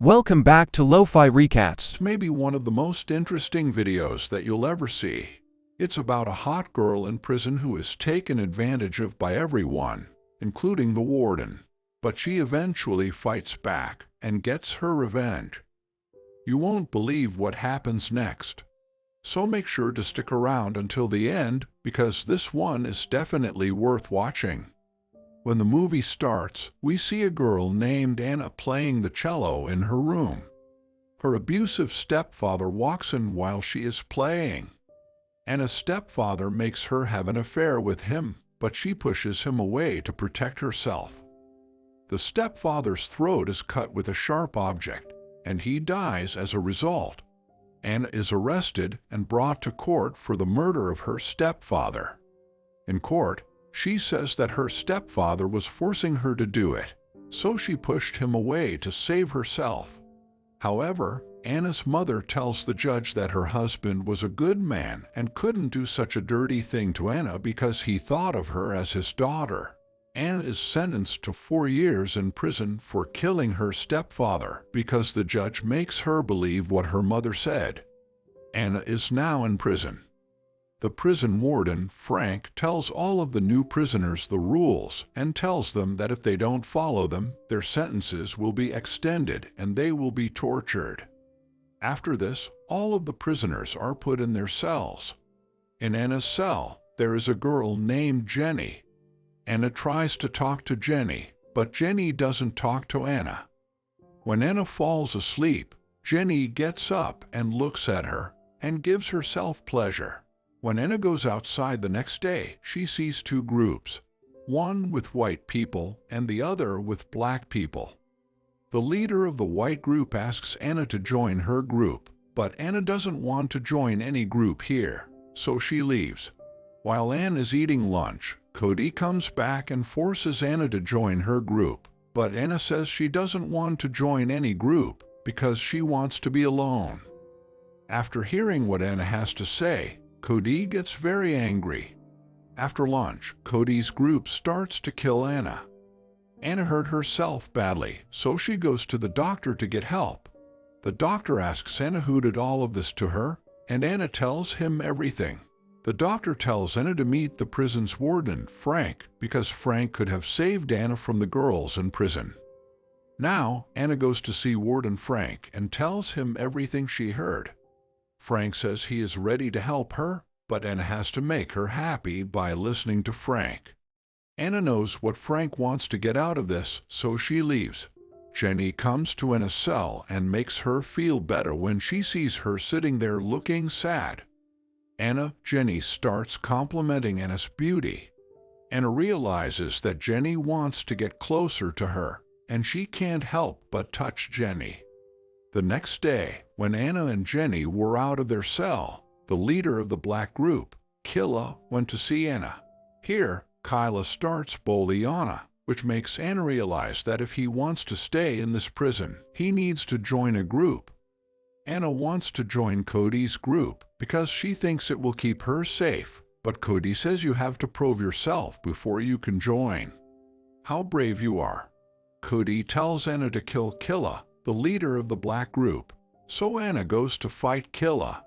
Welcome back to Lo-Fi Recaps. It's maybe one of the most interesting videos that you'll ever see. It's about a hot girl in prison who is taken advantage of by everyone, including the warden. But she eventually fights back and gets her revenge. You won't believe what happens next. So make sure to stick around until the end, because this one is definitely worth watching. When the movie starts, we see a girl named Anna playing the cello in her room. Her abusive stepfather walks in while she is playing. Anna's stepfather makes her have an affair with him, but she pushes him away to protect herself. The stepfather's throat is cut with a sharp object, and he dies as a result. Anna is arrested and brought to court for the murder of her stepfather. In court, she says that her stepfather was forcing her to do it, so she pushed him away to save herself. However, Anna's mother tells the judge that her husband was a good man and couldn't do such a dirty thing to Anna because he thought of her as his daughter. Anna is sentenced to 4 years in prison for killing her stepfather because the judge makes her believe what her mother said. Anna is now in prison. The prison warden, Frank, tells all of the new prisoners the rules and tells them that if they don't follow them, their sentences will be extended and they will be tortured. After this, all of the prisoners are put in their cells. In Anna's cell, there is a girl named Jenny. Anna tries to talk to Jenny, but Jenny doesn't talk to Anna. When Anna falls asleep, Jenny gets up and looks at her and gives herself pleasure. When Anna goes outside the next day, she sees 2 groups, one with white people and the other with black people. The leader of the white group asks Anna to join her group, but Anna doesn't want to join any group here, so she leaves. While Anna is eating lunch, Cody comes back and forces Anna to join her group, but Anna says she doesn't want to join any group because she wants to be alone. After hearing what Anna has to say, Cody gets very angry. After lunch, Cody's group starts to kill Anna. Anna hurt herself badly, so she goes to the doctor to get help. The doctor asks Anna who did all of this to her, and Anna tells him everything. The doctor tells Anna to meet the prison's warden, Frank, because Frank could have saved Anna from the girls in prison. Now, Anna goes to see Warden Frank and tells him everything she heard. Frank says he is ready to help her, but Anna has to make her happy by listening to Frank. Anna knows what Frank wants to get out of this, so she leaves. Jenny comes to Anna's cell and makes her feel better when she sees her sitting there looking sad. Jenny starts complimenting Anna's beauty. Anna realizes that Jenny wants to get closer to her, and she can't help but touch Jenny. The next day, when Anna and Jenny were out of their cell, the leader of the black group, Killa, went to see Anna. Here, Kyla starts bullying Anna, which makes Anna realize that if he wants to stay in this prison, he needs to join a group. Anna wants to join Cody's group because she thinks it will keep her safe, but Cody says you have to prove yourself before you can join. How brave you are. Cody tells Anna to kill Killa, the leader of the black group, so Anna goes to fight Killa.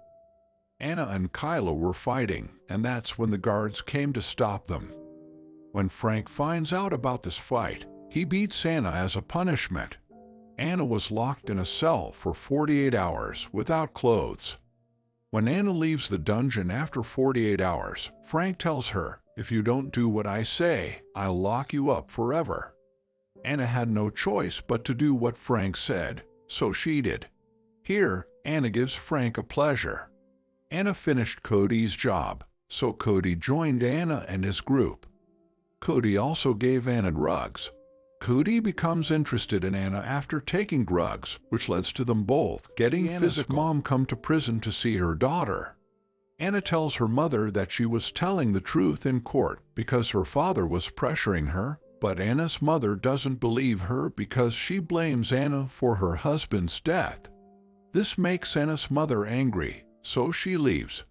Anna and Kyla were fighting, and that's when the guards came to stop them. When Frank finds out about this fight, he beats Anna as a punishment. Anna was locked in a cell for 48 hours without clothes. When Anna leaves the dungeon after 48 hours, Frank tells her, "If you don't do what I say, I'll lock you up forever." Anna had no choice but to do what Frank said, so she did. Here, Anna gives Frank a pleasure. Anna finished Cody's job, so Cody joined Anna and his group. Cody also gave Anna drugs. Cody becomes interested in Anna after taking drugs, which leads to them both getting physical. Mom come to prison to see her daughter. Anna tells her mother that she was telling the truth in court because her father was pressuring her, but Anna's mother doesn't believe her because she blames Anna for her husband's death. This makes Anna's mother angry, so she leaves.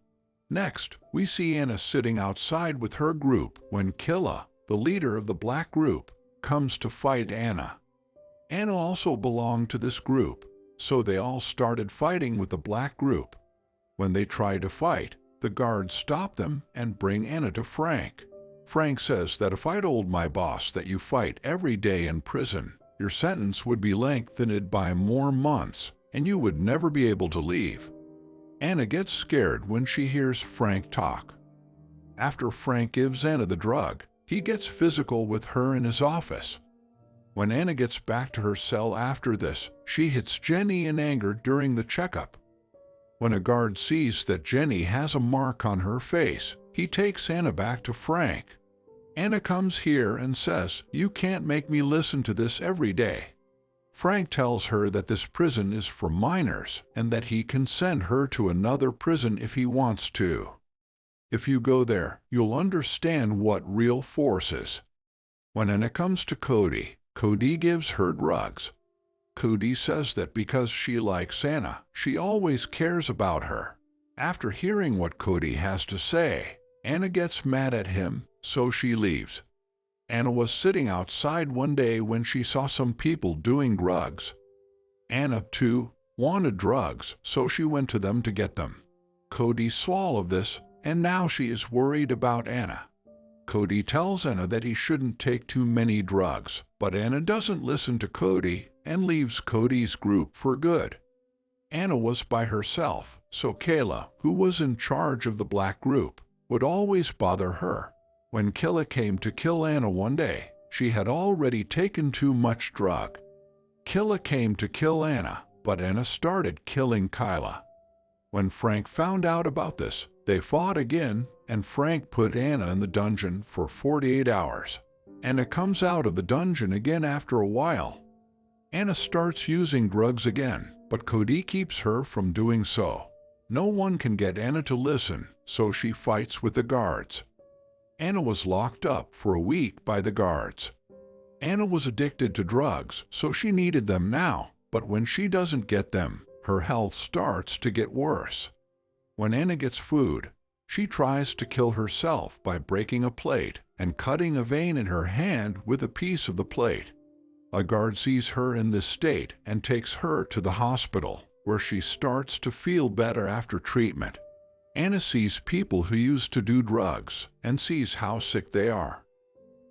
Next, we see Anna sitting outside with her group when Killa, the leader of the black group, comes to fight Anna. Anna also belonged to this group, so they all started fighting with the black group. When they tried to fight, the guards stop them and bring Anna to Frank. Frank says that if I told my boss that you fight every day in prison, your sentence would be lengthened by more months, and you would never be able to leave. Anna gets scared when she hears Frank talk. After Frank gives Anna the drug, he gets physical with her in his office. When Anna gets back to her cell after this, she hits Jenny in anger during the checkup. When a guard sees that Jenny has a mark on her face, he takes Anna back to Frank. Anna comes here and says, "You can't make me listen to this every day." Frank tells her that this prison is for minors and that he can send her to another prison if he wants to. If you go there, you'll understand what real force is. When Anna comes to Cody gives her drugs. Cody says that because she likes Anna, she always cares about her. After hearing what Cody has to say, Anna gets mad at him, so she leaves. Anna was sitting outside one day when she saw some people doing drugs. Anna, too, wanted drugs, so she went to them to get them. Cody saw this, and now she is worried about Anna. Cody tells Anna that he shouldn't take too many drugs, but Anna doesn't listen to Cody and leaves Cody's group for good. Anna was by herself, so Kayla, who was in charge of the black group, would always bother her. When Kayla came to kill Anna one day, she had already taken too much drug. Kayla came to kill Anna, but Anna started killing Kayla. When Frank found out about this, they fought again, and Frank put Anna in the dungeon for 48 hours. Anna comes out of the dungeon again after a while. Anna starts using drugs again, but Cody keeps her from doing so. No one can get Anna to listen, so she fights with the guards. Anna was locked up for a week by the guards. Anna was addicted to drugs, so she needed them now, but when she doesn't get them, her health starts to get worse. When Anna gets food, she tries to kill herself by breaking a plate and cutting a vein in her hand with a piece of the plate. A guard sees her in this state and takes her to the hospital, where she starts to feel better after treatment. Anna sees people who used to do drugs and sees how sick they are.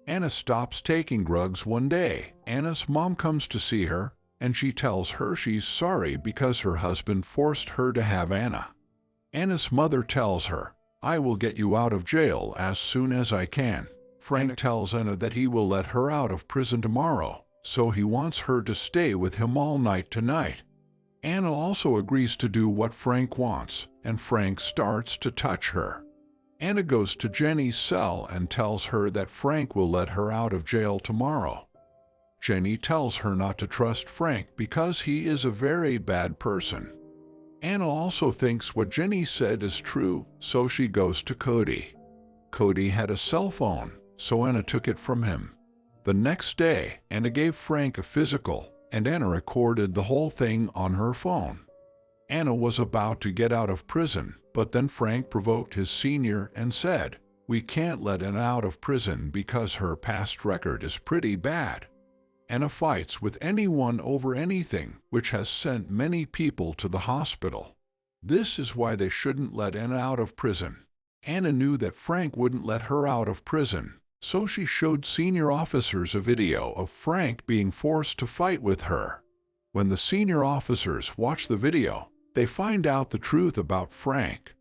Anna stops taking drugs one day. Anna's mom comes to see her, and she tells her she's sorry because her husband forced her to have Anna. Anna's mother tells her, "I will get you out of jail as soon as I can." Frank tells Anna that he will let her out of prison tomorrow, so he wants her to stay with him all night tonight. Anna also agrees to do what Frank wants, and Frank starts to touch her. Anna goes to Jenny's cell and tells her that Frank will let her out of jail tomorrow. Jenny tells her not to trust Frank because he is a very bad person. Anna also thinks what Jenny said is true, so she goes to Cody. Cody had a cell phone, so Anna took it from him. The next day, Anna gave Frank a physical, and Anna recorded the whole thing on her phone. Anna was about to get out of prison, but then Frank provoked his senior and said, "We can't let Anna out of prison because her past record is pretty bad." Anna fights with anyone over anything, which has sent many people to the hospital. This is why they shouldn't let Anna out of prison. Anna knew that Frank wouldn't let her out of prison, so she showed senior officers a video of Frank being forced to fight with her. When the senior officers watch the video, they find out the truth about Frank.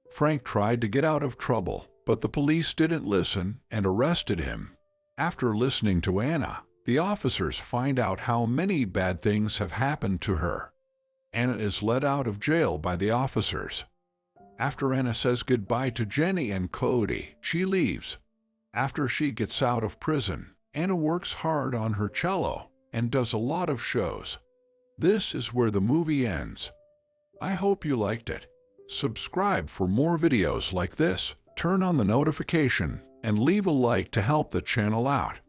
Frank tried to get out of trouble, but the police didn't listen and arrested him. After listening to Anna, the officers find out how many bad things have happened to her. Anna is let out of jail by the officers. After Anna says goodbye to Jenny and Cody, she leaves. After she gets out of prison, Anna works hard on her cello and does a lot of shows. This is where the movie ends. I hope you liked it. Subscribe for more videos like this, turn on the notification, and leave a like to help the channel out.